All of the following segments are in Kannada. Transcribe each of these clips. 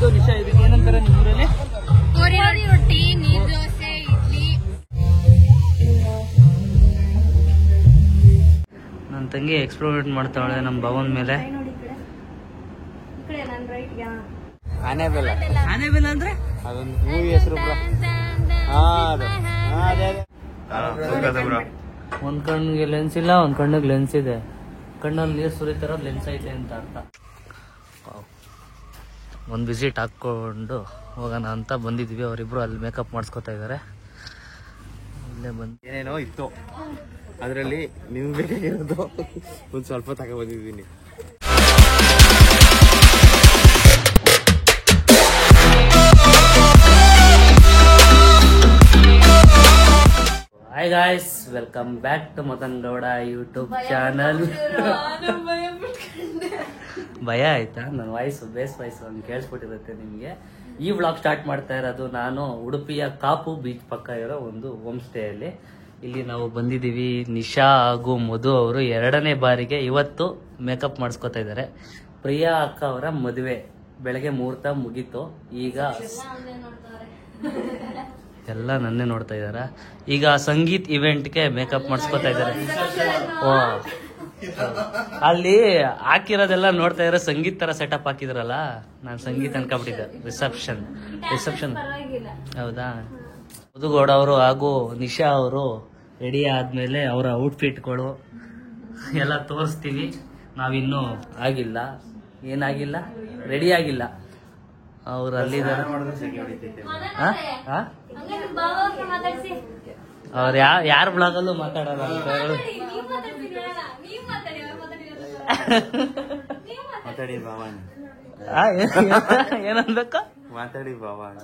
ಇದು ನಿಶಾ, ಇದಕ್ಕೆ ಏನಂತಾರೆ ನಿಮ್ಮೂರಲ್ಲಿ? ಕೋರಿ ರೊಟ್ಟಿ, ನೀರ್ ದೋಸೆ, ಇಡ್ಲಿ. ನನ್ನ ತಂಗಿ ಎಕ್ಸ್ಪೆರಿಮೆಂಟ್ ಮಾಡ್ತಾಳೆ ನಮ್ಮ ಭವನ್ ಮೇಲೆ. ಆನೆಬೆಲ್ಲ ಅಂದ್ರೆ ಅದೊಂದು ಮೂವಿ ಹೆಸರು. ಒಂದ್ ಕಣ್ಣಿಗೆ ಲೆನ್ಸ್ ಇಲ್ಲ, ಒಂದ್ ಕಣ್ಣಿಗೆ ಲೆನ್ಸ್ ಇದೆ. ಕಣ್ಣಲ್ಲಿ ನೀರು ಸುರಿತಾರ ಲೆನ್ಸ್ ಐತೆ ಅಂತ ಅರ್ಥ. ಒಂದು ವಿಸಿಟ್ ಹಾಕ್ಕೊಂಡು ಹೋಗೋಣ ಅಂತ ಬಂದಿದ್ವಿ. ಅವರಿಬ್ರು ಅಲ್ಲಿ ಮೇಕಪ್ ಮಾಡಿಸ್ಕೊತಾ ಇದ್ದಾರೆ. ಇಲ್ಲೇ ಬಂದು ಏನೇನೋ ಇತ್ತು, ಅದರಲ್ಲಿ ನಿಮ್ಗೆ ಬೇಕಾಗಿರೋದು ಒಂದು ಸ್ವಲ್ಪ ತಗೊಬಂದಿದ್ದೀನಿ. Hi guys, welcome back to Madan Gowda YouTube channel. ಭಯ ಆಯ್ತಾ? ನನ್ನ ವಾಯ್ಸು ಬೇಸ್ ವಾಯ್ಸು ಹಂಗೆ ಕೇಳಿಸ್ಬಿಟ್ಟಿರುತ್ತೆ ನಿಮಗೆ. ಈ ವ್ಲಾಗ್ ಸ್ಟಾರ್ಟ್ ಮಾಡ್ತಾ ಇರೋದು ನಾನು ಉಡುಪಿಯ ಕಾಪು ಬೀಚ್ ಪಕ್ಕ ಇರೋ ಒಂದು ಹೋಮ್ ಸ್ಟೇ ಅಲ್ಲಿ. ಇಲ್ಲಿ ನಾವು ಬಂದಿದ್ದೀವಿ. ನಿಶಾ ಹಾಗೂ ಮಧು ಅವರು 2ನೇ ಬಾರಿಗೆ ಇವತ್ತು ಮೇಕಪ್ ಮಾಡಿಸ್ಕೊತಾ ಇದ್ದಾರೆ. ಪ್ರಿಯಾ ಅಕ್ಕ ಅವರ ಮದುವೆ ಬೆಳಗ್ಗೆ ಮುಹೂರ್ತ ಮುಗೀತು. ಈಗ ಎಲ್ಲ ನನ್ನೇ ನೋಡ್ತಾ ಇದಾರ. ಈಗ ಸಂಗೀತ್ ಇವೆಂಟ್ಗೆ ಮೇಕಪ್ ಮಾಡಿಸ್ಕೊತಾ ಇದ್ದಾರೆ. ಓ, ಅಲ್ಲಿ ಹಾಕಿರೋದೆಲ್ಲ ನೋಡ್ತಾ ಇದ್ರೆ ಸಂಗೀತ್ ತರ ಸೆಟಪ್ ಹಾಕಿದ್ರಲ್ಲ, ನಾನು ಸಂಗೀತ್ ಅನ್ಕೊಂಡ್ಬಿಟ್ಟಿದ್ದೆ. ರಿಸೆಪ್ಷನ್ ಹೌದಾ? ಮಧುಗೌಡ ಅವರು ಹಾಗೂ ನಿಶಾ ಅವರು ರೆಡಿ ಆದ್ಮೇಲೆ ಅವರ ಔಟ್ಫಿಟ್ಗಳು ಎಲ್ಲ ತೋರಿಸ್ತೀವಿ. ನಾವಿನ್ನೂ ಆಗಿಲ್ಲ, ಏನಾಗಿಲ್ಲ, ರೆಡಿ ಆಗಿಲ್ಲ. ಅವ್ರು ಅಲ್ಲಿದ್ದಾರೆ. ಅವ್ರು ಯಾರ ಬ್ಲಾಗಲ್ಲೂ ಮಾತಾಡಲ್ಲ ಅಂತ ಮಾತಾಡಿ ಬಾವಾನಿ, ಏನನ್ಬೇಕ? ಮಾತಾಡಿ ಬಾವಾನಿ.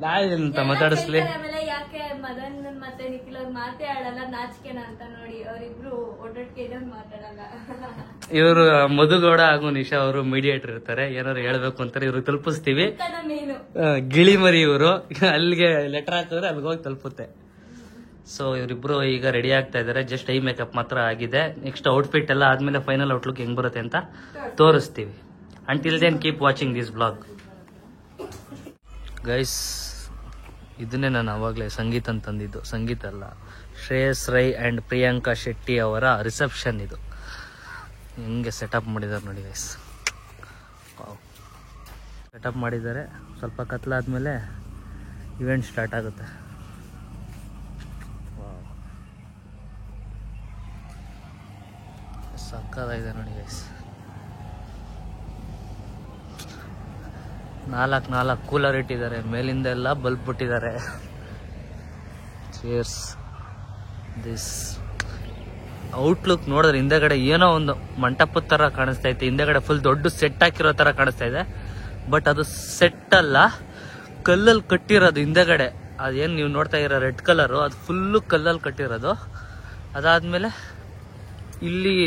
ನಾಳೆಂತ ಮಾತಾಡಿಸ್ಲಿ? ಯಾಕೆ ಮದನ್ ಮತ್ತೆ ನಿಖಿಲ್ ಅವ್ರು ಮಾತೇ ಆಡಲ್ಲ, ನಾಚಿಕೆನ ಅಂತ ನೋಡಿ ಅವರಿಬ್ರು ಒಟ್ಟೊಟ್ಟಿಗೆ ಇರೋದು ಮಾತಾಡಲ್ಲ. ಇವರು ಮಧುಗೌಡ ಹಾಗೂ ನಿಶಾ ಅವರು ಮೀಡಿಯೇಟರ್ ಇರ್ತಾರೆ. ಏನಾದ್ರು ಹೇಳ್ಬೇಕು ಅಂತಾರೆ, ಇವ್ರು ತಲುಪಿಸ್ತೀವಿ. ಗಿಳಿಮರಿ ಇವರು ಅಲ್ಲಿಗೆ ಲೆಟರ್ ಹಾಕಿದ್ರೆ ಅಲ್ಲಿಗೆ ಹೋಗಿ ತಲುಪುತ್ತೆ. ಸೊ ಇವರಿಬ್ರು ಈಗ ರೆಡಿ ಆಗ್ತಾ ಇದಾರೆ. ಜಸ್ಟ್ ಐ ಮೇಕಪ್ ಮಾತ್ರ ಆಗಿದೆ. ನೆಕ್ಸ್ಟ್ ಔಟ್ಫಿಟ್ ಎಲ್ಲ ಆದ್ಮೇಲೆ ಫೈನಲ್ ಔಟ್ಲುಕ್ ಹೆಂಗ್ ಬರುತ್ತೆ ಅಂತ ತೋರಿಸ್ತೀವಿ. Until then keep watching this blog guys. ಇದನ್ನೇ ನಾನು ಅವಾಗಲೇ ಸಂಗೀತ ಅಂತಂದಿದ್ದು. ಸಂಗೀತ ಅಲ್ಲ, ಶ್ರೇಯಸ್ ರೈ ಅಂಡ್ ಪ್ರಿಯಾಂಕಾ ಶೆಟ್ಟಿ ಅವರ ರಿಸೆಪ್ಷನ್ ಇದು. ಹೆಂಗೆ ಸೆಟಪ್ ಮಾಡಿದ್ದಾರೆ ನೋಡಿ ಗೈಸ್. ಸೆಟಪ್ ಮಾಡಿದ್ದಾರೆ. ಸ್ವಲ್ಪ ಕತ್ಲಾದ್ಮೇಲೆ ಇವೆಂಟ್ ಸ್ಟಾರ್ಟ್ ಆಗುತ್ತೆ. ಸಕ್ಕತ್ತಾಗಿದೆ ನೋಡಿ ಗೈಸ್. 4 ಕೂಲರ್ ಇಟ್ಟಿದ್ದಾರೆ. ಮೇಲಿಂದ ಎಲ್ಲ ಬಲ್ಬ್ ಬಿಟ್ಟಿದ್ದಾರೆ. ಚೇರ್ಸ್. ದಿಸ್ ಔಟ್ಲುಕ್ ನೋಡಿದ್ರೆ ಹಿಂದೆಗಡೆ ಏನೋ ಒಂದು ಮಂಟಪದ ತರ ಕಾಣಿಸ್ತಾ ಐತೆ. ಹಿಂದೆಗಡೆ ಫುಲ್ ದೊಡ್ಡ ಸೆಟ್ ಹಾಕಿರೋ ತರ ಕಾಣಿಸ್ತಾ ಇದೆ. ಬಟ್ ಅದು ಸೆಟ್ ಅಲ್ಲ, ಕಲ್ಲಲ್ಲಿ ಕಟ್ಟಿರೋದು ಹಿಂದೆಗಡೆ. ಅದೇನು ನೀವು ನೋಡ್ತಾ ಇರೋ ರೆಡ್ ಕಲರು, ಅದು ಫುಲ್ಲು ಕಲ್ಲಲ್ಲಿ ಕಟ್ಟಿರೋದು. ಅದಾದ್ಮೇಲೆ ಇಲ್ಲಿ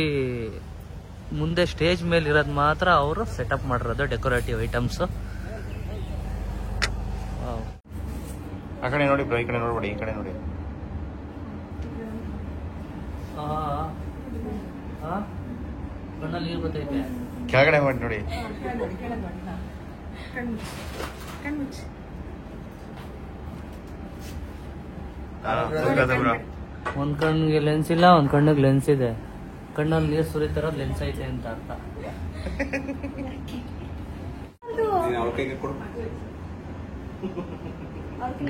ಮುಂದೆ ಸ್ಟೇಜ್ ಮೇಲೆ ಇರೋದು ಮಾತ್ರ ಅವರು ಸೆಟಪ್ ಮಾಡಿರೋದು, ಡೆಕೋರೇಟಿವ್ ಐಟಮ್ಸು. ಆ ಕಡೆ ನೋಡಿ ಬ್ರೋ, ಈ ಕಡೆ ನೋಡ್ಬೇಡಿ, ಈ ಕಡೆ ನೋಡಿ. ಕಣ್ಣಲ್ಲಿ ನೀರು ಬರ್ತೈತೆ. ಕೆಳಗಡೆ ಮಾಡಿ ನೋಡಿ. ಒಂದ್ ಕಣ್ಣಿಗೆ ಲೆನ್ಸ್ ಇಲ್ಲ, ಒಂದ್ ಕಣ್ಣಿಗೆ ಲೆನ್ಸ್ ಇದೆ. ಕಣ್ಣಲ್ಲಿ ನೀರು ಸುರಿತಾರ ಲೆನ್ಸ್ ಐತೆ ಅಂತ ಅರ್ಥ.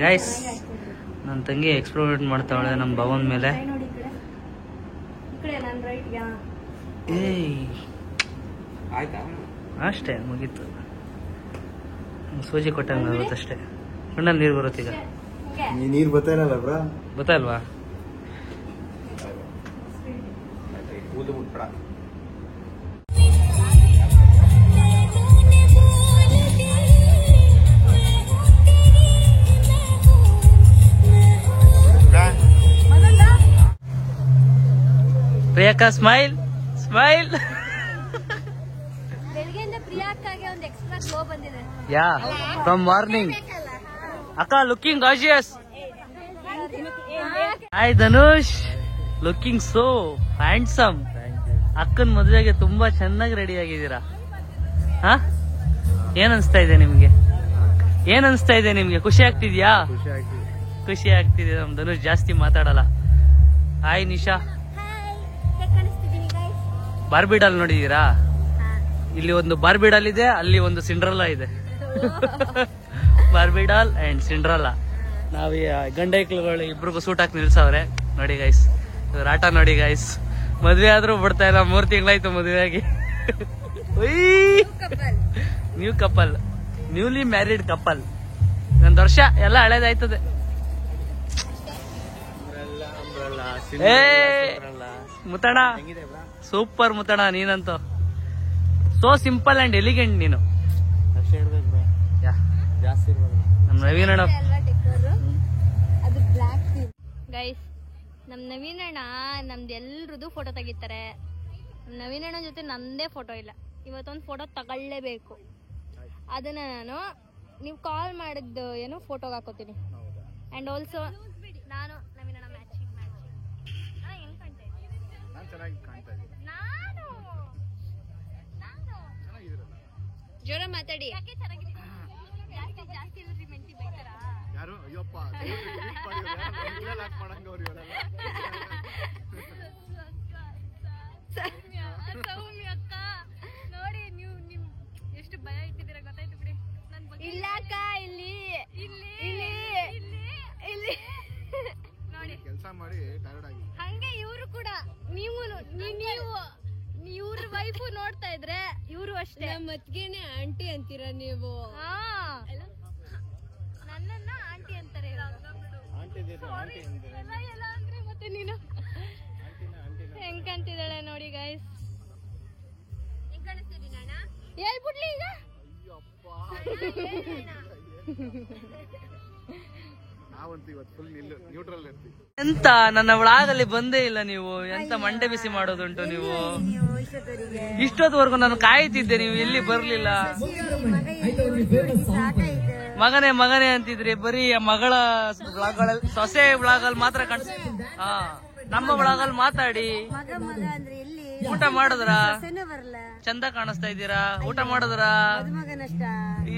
ಗೈಸ್, ನನ್ನ ತಂಗಿ ಎಕ್ಸ್ಪೆರಿಮೆಂಟ್ ಮಾಡ್ತಾವಳೆ ನಮ್ಮ ಭವನ್ ಮೇಲೆ. ಅಷ್ಟೇ ಮುಗೀತು. ಸೂಜಿ ಕೊಟ್ಟಂಗ ಆಗುತ್ತಷ್ಟೇ. ಕಣ್ಣಲ್ಲಿ ನೀರು ಬರುತ್ತೀಗ. ನೀರು ಬರ್ತಾ ಇರಲ್ಲ ಬ್ರಾ? ಗೊತ್ತಾ ಇಲ್ವಾ? Priyanka smile smile. ಬೆಳಗ್ಗೆಯಿಂದ ಪ್ರಿಯಾಂಕಾಗೆ ಒಂದು ಎಕ್ಸ್ಟ್ರಾ ಗ್ಲೋ ಬಂದಿದೆ. ಯಾ, ಫ್ರಮ್ ಮಾರ್ನಿಂಗ್. ಅಕ್ಕ looking gorgeous. Hi Dhanush, looking so handsome. ಅಕ್ಕನ ಮದುವೆಗೆ ತುಂಬಾ ಚೆನ್ನಾಗಿ ರೆಡಿ ಆಗಿದ್ದೀರಾ. ಹಾ ಏನ್ ಅನ್ಸ್ತಾ ಇದೆ ನಿಮ್ಗೆ? ಏನ್ ಅನ್ಸ್ತಾ ಇದೆ ನಿಮ್ಗೆ? ಖುಷಿ ಆಗ್ತಿದ್ಯಾ? ಖುಷಿ ಆಗ್ತಿದೆ. ನಮ್ ಧನುಷ್ ಜಾಸ್ತಿ ಮಾತಾಡಲ್ಲ. ಹಾಯ್ ನಿಶಾ. ಬಾರ್ಬಿ ಡಾಲ್ ನೋಡಿದೀರಾ? ಇಲ್ಲಿ ಒಂದು ಬಾರ್ಬಿ ಡಾಲ್ ಇದೆ, ಅಲ್ಲಿ ಒಂದು ಸಿಂಡ್ರಲ್ಲಾ ಇದೆ. Barbie doll and Cinderella. ನಾವ್ ಗಂಡ ಐಕ್ಳುಗಳು ಇಬ್ರಿಗೂ ಸೂಟ್ ಹಾಕಿ ನಿಲ್ಸವ್ರೆ ನೋಡಿ ಗೈಸ್. ಇವ್ರ ಆಟ ನೋಡಿ ಗೈಸ್. ಮದ್ವೆ ಆದ್ರೂ ಬಿಡ್ತಾ ಇಲ್ಲ. 3 ತಿಂಗಳಾಯ್ತು ಮದ್ವೆ ಆಗಿ. New couple, newly married couple. 1 ವರ್ಷ ಎಲ್ಲ ಹಳೇದಾಯ್ತದೆ. ಏ ಮುತಣ, ಸೂಪರ್ ಮುತಣ ನೀನಂತೂ. ಸೋ ಸಿಂಪಲ್ ಅಂಡ್ ಎಲಿಗೆಂಟ್ ನೀನು. ನಮ್ ನವೀನ್ ಅಣ್ಣ ಗೈಸ್, ನಮ್ ನವೀನ್ ಅಣ್ಣ ನಮ್ದು ಎಲ್ರದ್ದು ಫೋಟೋ ತೆಗಿತಾರೆ. ನವೀನ್ ಅಣ್ಣ ಜೊತೆ ನಂದೇ ಫೋಟೋ ಇಲ್ಲ. ಇವತ್ತೊಂದು ಫೋಟೋ ತಗೊಳ್ಳೇಬೇಕು. ಅದನ್ನ ನಾನು ನೀವು ಕಾಲ್ ಮಾಡಿದ್ದು ಏನು ಫೋಟೋಗೆ ಹಾಕೋತೀನಿ. ಅಂಡ್ ಆಲ್ಸೋ ನಾನು ನವೀನ್ ಅಣ್ಣ ಮ್ಯಾಚಿಂಗ್ ಜೋರ ಮಾತಾಡಿ. ಯಾರು ಅಯ್ಯಪ್ಪ ಸೌಮ್ಯ ಅಕ್ಕ ನೋಡಿ, ನೀವು ನಿಮ್ ಎಷ್ಟು ಭಯ ಇಟ್ಟಿದ್ದೀರಾ ಗೊತ್ತಾಯ್ತು ಬಿಡಿ. ಇಲ್ಲ ಅಕ್ಕ, ಇಲ್ಲಿ ಇಲ್ಲಿ ಇಲ್ಲಿ ಇಲ್ಲಿ ನೋಡಿ ಕೆಲಸ ಮಾಡಿ ಟೈರ್ಡ್ ಆಗಿ. ಹಂಗೆ ಇವರು ಕೂಡ, ನೀವು ಇವ್ರ ವೈಫು ನೋಡ್ತಾ ಇದ್ರೆ ಇವರು ಅಷ್ಟೇ. ಮತ್ಗೇನೆ ಆಂಟಿ ಅಂತೀರಾ ನೀವು? ನನ್ನನ್ನ ಆಂಟಿ ಅಂತಾರೆ. ಎಲ್ಲ ಅಂದ್ರೆ ಮತ್ತೆ ನೀನು ಹೆಂಗ್ ಕಾಣ್ತಿದ್ದಾಳೆ ನೋಡಿ ಗೈಸ್. ಹೆಂಗ್ ಕಾಣಿಸ್ತಿದ್ದೀನಿ ಅಣ್ಣ? ಹೇಳ್ಬಿಡ್ಲಿ ಈಗ. ನಾವಂತೂ ಇವತ್ತು ಫುಲ್ ನ್ಯೂಟ್ರಲ್ ಇರ್ತೀವಿ. ಎಂತ ನನ್ನ ವ್ಲಾಗಲ್ಲಿ ಬಂದೇ ಇಲ್ಲ ನೀವು? ಎಂತ ಮಂಡೆ ಬಿಸಿ ಮಾಡೋದುಂಟು ನೀವು? ಇಷ್ಟೊತ್ತವರೆಗೂ ನಾನು ಕಾಯ್ತಿದ್ದೆ, ನೀವು ಎಲ್ಲಿ ಬರ್ಲಿಲ್ಲ. ಮಗನೇ ಮಗನೇ ಅಂತಿದ್ರಿ. ಬರೀ ಮಗಳ ಬ್ಲಾಗ್ಗಳಲ್ಲಿ, ಸೊಸೆ ಬ್ಲಾಗಲ್ಲಿ ಮಾತ್ರ ಕಾಣಿಸ್. ಹಾ, ನಮ್ಮ ಬ್ಲಾಗಲ್ಲಿ ಮಾತಾಡಿ. ಊಟ ಮಾಡಿದ್ರ? ಚಂದ ಕಾಣಿಸ್ತಾ ಇದ್ದೀರಾ. ಊಟ ಮಾಡಿದ್ರ?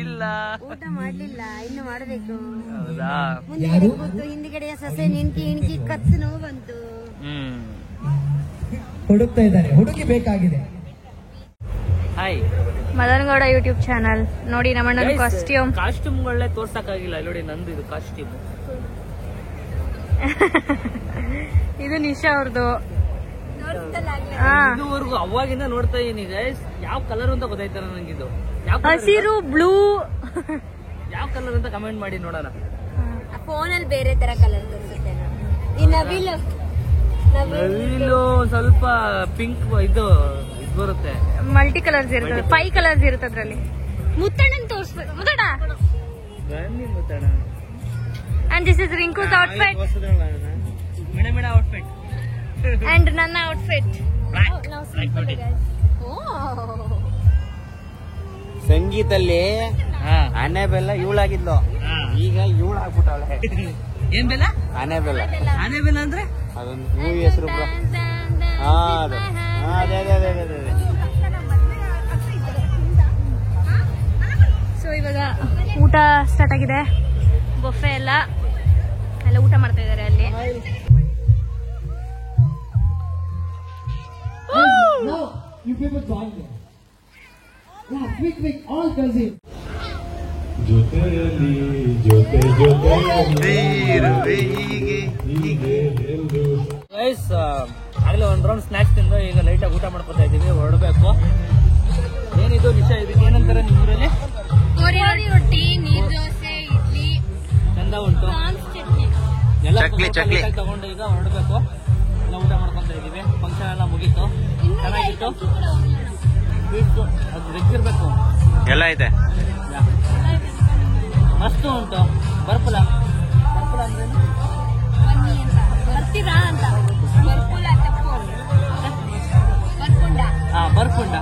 ಇಲ್ಲ, ಊಟ ಮಾಡ್ಲಿಲ್ಲ, ಇನ್ನು ಮಾಡಬೇಕು. ಹೌದಾ? ಹಿಂದ್ಗಡೆಯ ಸೊಸೆ ನಿಂಕಿ ಇಣಕಿ ಕತ್ತು ನೋವು ಬಂತು. ಹುಡುಕ್ತಾ ಇದ್ದಾರೆ, ಹುಡುಗಿ ಬೇಕಾಗಿದೆ. Hi Madan Gowda YouTube channel ನೋಡಿ. ನಮ್ಮಣ್ಣನ ಕಾಸ್ಟ್ಯೂಮ್ಗಳೇ ತೋರ್ಸಕ್ಕಾಗಿಲ್ಲ ನೋಡಿ. ನಂದು ಇದು ಕಾಸ್ಟ್ಯೂಮ್. ಇದು ನಿಶಾ ಅವ್ರದ್ದು. ಇದುವರೆಗೂ ಅವಾಗಿಂದ ನೋಡ್ತಾ ಇದೀನಿ ಗೈಸ್. ಯಾವ ಕಲರ್ ಅಂತ ಗೊತ್ತಾಯ್ತಾರ ನಂಗಿದು. ಹಸಿರು, ಬ್ಲೂ, ಯಾವ ಕಲರ್ ಅಂತ ಕಮೆಂಟ್ ಮಾಡಿ ನೋಡೋಣ. ಫೋನಲ್ಲಿ ಬೇರೆ ತರ ಕಲರ್ ತೋರಿಸುತ್ತೆ. ಈ ನವಿಲು ಸ್ವಲ್ಪ ಪಿಂಕ್ ಇದು ಬರುತ್ತೆ. ಮಲ್ಟಿ ಕಲರ್ಸ್ ಇರ್ತದೆ. 5 ಕಲರ್ಸ್ ಇರುತ್ತೆ ಅದ್ರಲ್ಲಿ. ಮುತ್ತಣ್ಣನ್ ತೋರಿಸ್ಬೇಕು. ಮುತ್ತಣ್ಣ, ಬನ್ನಿ Muthanna. And this is Rinku's outfit made outfit and ನನ್ನ ಔಟ್ಫಿಟ್. ಸಂಗೀತಲ್ಲಿ ಆನೆ ಬೆಲ್ಲ ಇವಳಾಗಿದ್ಲು, ಈಗ ಇವಳು ಆಗ್ಬಿಟ್ಟವಳೆ. ಏನ್ ಬೆಲ್ಲ? ಆನೆ ಬೆಲ್ಲ. ಆನೆ ಬೆಲ್ಲ ಅಂದ್ರೆ ಅದೊಂದು ಮೂವಿ ಹೆಸರು. ಸೊ ಇವಾಗ ಊಟ ಸ್ಟಾರ್ಟ್ ಆಗಿದೆ. ಬೊಫೆ ಎಲ್ಲ ಊಟ ಮಾಡ್ತಾ ಇದಾರೆ ಅಲ್ಲಿ. You people join me. Yeah, quick, all girls in. Guys, ಆಗ್ಲೇ 1 ರೌಂಡ್ ಸ್ನಾಕ್ಸ್ ತಿಂದು ಈಗ ಲೈಟಾಗಿ ಊಟ ಮಾಡ್ಕೊತಾ ಇದೀವಿ. ಹೊರಡಬೇಕು. ಏನಿದು ನಿಶಾ? ಇದಕ್ಕೆ ಏನಂತಾರೆ ನಿಮ್ಮೂರಲ್ಲಿ? ರೊಟ್ಟಿ, ನೀರ್ ದೋಸೆ, ಇಡ್ಲಿ, ಚಂದ ಉಂಟು. ಎಲ್ಲ ಚಕ್ಲಿ ತಗೊಂಡು ಈಗ ಹೊರಡಬೇಕು. ಎಲ್ಲ ಊಟ ಮಾಡ್ಕೊಂತ ಇದೀವಿ. ಫಂಕ್ಷನ್ ಎಲ್ಲ ಮುಗೀತು, ಚೆನ್ನಾಗಿತ್ತು. ಅದು ರೆಕ್ಕಿರ್ಬೇಕು. ಎಲ್ಲ ಐತೆ, ಮಸ್ತ್ ಉಂಟು. ಬರ್ಪುಲ ಅಂದ್ರೆ ಬರ್ತೀರಾ ಅಂತ. ಬರ್ಪುಂಡ.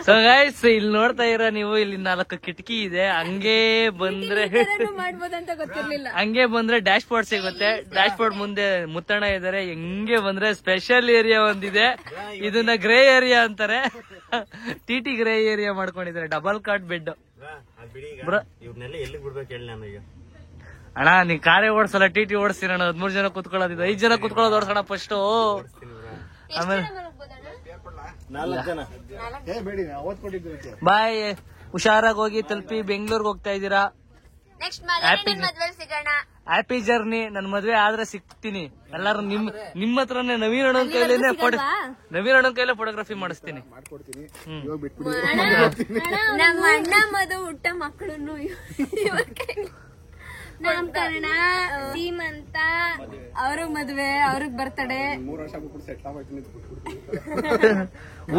ಸೊ ಗೈಸ್ ಇಲ್ಲಿ ನೋಡ್ತಾ ಇರೋ ನೀವು, ಇಲ್ಲಿ 4 ಕಿಟಕಿ ಇದೆ. ಹಂಗೆ ಬಂದ್ರೆ ಮಾಡ್ಬೋದಂತ ಗೊತ್ತಿರ್ಲಿಲ್ಲ. ಹಂಗೆ ಬಂದ್ರೆ ಡ್ಯಾಶ್ ಬೋರ್ಡ್ ಸಿಗುತ್ತೆ. ಡ್ಯಾಶ್ ಬೋರ್ಡ್ ಮುಂದೆ ಮುತ್ತಣ್ಣ ಇದಾರೆ. ಹೆಂಗೆ ಬಂದ್ರೆ ಸ್ಪೆಷಲ್ ಏರಿಯಾ ಒಂದಿದೆ, ಇದನ್ನ ಗ್ರೇ ಏರಿಯಾ ಅಂತಾರೆ. ಟಿ ಗ್ರೇ ಏರಿಯಾ ಮಾಡ್ಕೊಂಡಿದ್ದಾರೆ. Double cot bed. ಇವ್ರನ್ನೆಲ್ಲ ಎಲ್ಲಿ ಬಿಡ್ಬೇಕು ಹೇಳಿ ನನಗೆ. ಅಣ್ಣ ನೀ ಕಾರೇ ಓಡಿಸಲ್ಲ, ಟಿ ಓಡಿಸ್ತೀನಿ ಅಣ್ಣ. 13 ಜನ ಕುತ್ಕೊಳ್ಳೋದಿದೆ, 5 ಜನ ಕುತ್ಕೊಳ್ಳೋದು ಓಡಿಸೋಣ ಫಸ್ಟ್. ಆಮೇಲೆ 4 ಜನ ಬೇಡಿ ಓದ್ಕೊಂಡಿದ್ದು. ಬಾಯ್, ಹುಷಾರಾಗಿ ಹೋಗಿ ತಲುಪಿ. ಬೆಂಗಳೂರಿಗೆ ಹೋಗ್ತಾ ಇದ್ದೀರಾ. ನೆಕ್ಸ್ಟ್ ಮದ್ವೆ ಸಿಗೋಣ. Happy journey. ನನ್ ಮದ್ವೆ ಆದ್ರೆ ಸಿಗ್ತೀನಿ. ಎಲ್ಲಾರು ನಿಮ್ಮ ಹತ್ರನೇ ನವೀನ್ ಅಣ್ಣನ ಕೈಲೇ ಫೋಟೋಗ್ರಫಿ ಮಾಡಿಸ್ತೀನಿ. ನಮ್ಮ ಅಣ್ಣ ಮದು ಹುಟ್ಟ ಮಕ್ಕಳನ್ನು ನಾಮಕರಣ, ಸೀಮಂತ, ಅವ್ರಿಗೆ ಮದ್ವೆ, ಅವ್ರಿಗೆ ಬರ್ತಡೆ. 3 ವರ್ಷ ಬಿಟ್ಬಿಟ್ಟು ಸೆಟ್ಲ್ ಆಗ್ಬಿಡ್ತೀನಿ.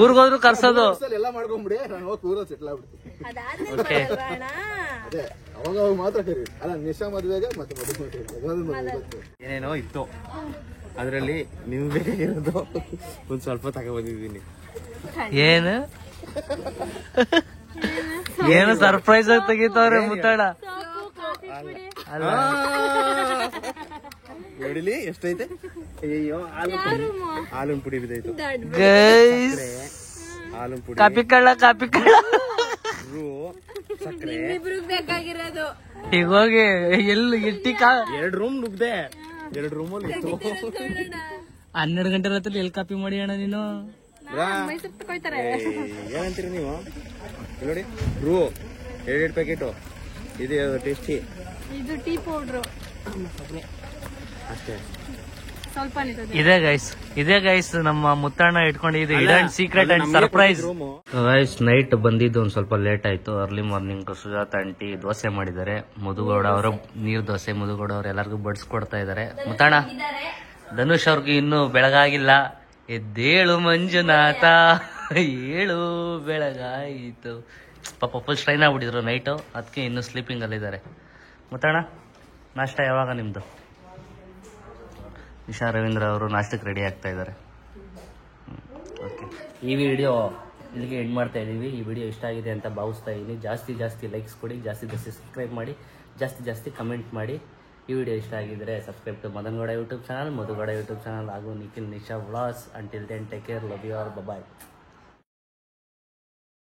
ಊರ್ಗೋದ್ರು ಕರ್ಸೋದು ಎಲ್ಲ ಮಾಡ್ಕೊಂಡ್ಬಿಡಿ, ನಾನು ಹೋಗಿ ಊರಲ್ಲಿ ಸೆಟ್ಲ್ ಆಗ್ಬಿಡ್ತೀನಿ. ಓಕೆ. ಅದೇ ಅವಾಗ ಮಾತ್ರ ಕರಿ. ಅಲ್ಲ ನಿಶಾ ಮದುವೆಗೆ ಮತ್ತೆ ಮದುವೆ ಏನೇನೋ ಇತ್ತು, ಅದ್ರಲ್ಲಿ ನಿಮ್ಗೆ ಬೇಕಾಗಿರೋದು ಒಂದ್ ಸ್ವಲ್ಪ ತಗೊಂಡ್ಬಂದಿದ್ದೀನಿ. ಏನು ಸರ್ಪ್ರೈಸ್ ಆಗಿ ತೆಗಿತವ್ರೆ ಮುತ್ತಣ್ಣ. ನೋಡಿಲಿ ಎಷ್ಟೈತೆ. ಅಯ್ಯೋ ಹಾಲಿನ ಪುಡಿ ಬಿದ್ದೈತು. ಹಾಲಿನ ಪುಡಿ, ಕಾಪಿ ಕಳ್ಳ ಸಕ್ಕರೆ. ಬೇಕಾಗಿರೋದು ಈಗ ಹೋಗಿ ಎಲ್ಲಿ ಇಟ್ಟಿ 2 ರೂಮ್ ನುಗ್ದೆ. 2 ರೂಮಲ್ಲಿ ಇತ್ತು. 12 ಗಂಟೆ ರಾತ್ರಿ ಎಲ್ಲಿ ಕಾಪಿ ಮಾಡಿ ಅಣ್ಣ ನೀನು? ಏನಂತೀರಿ ನೀವು? ನೋಡಿ ರೂ 2 ಪ್ಯಾಕೆಟು. ಇದು ಟೇಸ್ಟಿ. ಇದು ಟೀ ಪೌಡ್ರು ಅಷ್ಟೇ. ಸ್ವಲ್ಪ ಇದೇ ಗೈಸ್ ನಮ್ಮ Muthanna ಇಟ್ಕೊಂಡಿದ್ದು hidden secret and surprise. Guys night ಬಂದಿದ್ದು ಒಂದ್ ಸ್ವಲ್ಪ ಲೇಟ್ ಆಯ್ತು. Early morning Sujata aunty dosa ಮಾಡಿದ್ದಾರೆ. ಮಧುಗೌಡ ಅವರು ನೀರ್ ದೋಸೆ, ಮಧುಗೌಡ ಅವ್ರು ಎಲ್ಲರಿಗೂ ಬಡಿಸ್ಕೊಡ್ತಾ ಇದಾರೆ. ಮುತ್ತಣ್ಣ, ಧನುಷ್ ಅವ್ರಿಗೆ ಇನ್ನೂ ಬೆಳಗಾಗಿಲ್ಲ. ಎದ್ದೇಳು ಮಂಜುನಾಥ, ಏಳು ಬೆಳಗಾಯಿತು. ಪಾಪ ಫುಲ್ ಸ್ಟ್ರೈನ್ ಆಗ್ಬಿಟ್ಟಿದ್ರು ನೈಟು, ಅದಕ್ಕೆ ಇನ್ನೂ ಸ್ಲೀಪಿಂಗ್ ಅಲ್ಲಿದ್ದಾರೆ. ಮುತ್ತಣ್ಣ, ನಾಷ್ಟ ಯಾವಾಗ ನಿಮ್ದು? ನಿಶಾ ರವೀಂದ್ರ ಅವರು ನಾಷ್ಟಕ್ಕೆ ರೆಡಿ ಆಗ್ತಾ ಇದ್ದಾರೆ. ಓಕೆ, ಈ ವಿಡಿಯೋ ಇಲ್ಲಿಗೆ ಎಂಡ್ ಮಾಡ್ತಾ ಇದ್ದೀವಿ. ಈ ವಿಡಿಯೋ ಇಷ್ಟ ಆಗಿದೆ ಅಂತ ಭಾವಿಸ್ತಾ ಇದ್ದೀನಿ. ಜಾಸ್ತಿ ಲೈಕ್ಸ್ ಕೊಡಿ, ಜಾಸ್ತಿ ಸಬ್ಸ್ಕ್ರೈಬ್ ಮಾಡಿ, ಜಾಸ್ತಿ ಕಮೆಂಟ್ ಮಾಡಿ. ಈ ವಿಡಿಯೋ ಇಷ್ಟ ಆಗಿದ್ರೆ subscribe to ಮದನ್ಗೌಡ YouTube channel, Madhu Gowda YouTube channel ಹಾಗೂ Nikhil Nisha vlogs. Until then take care, love you all, bye.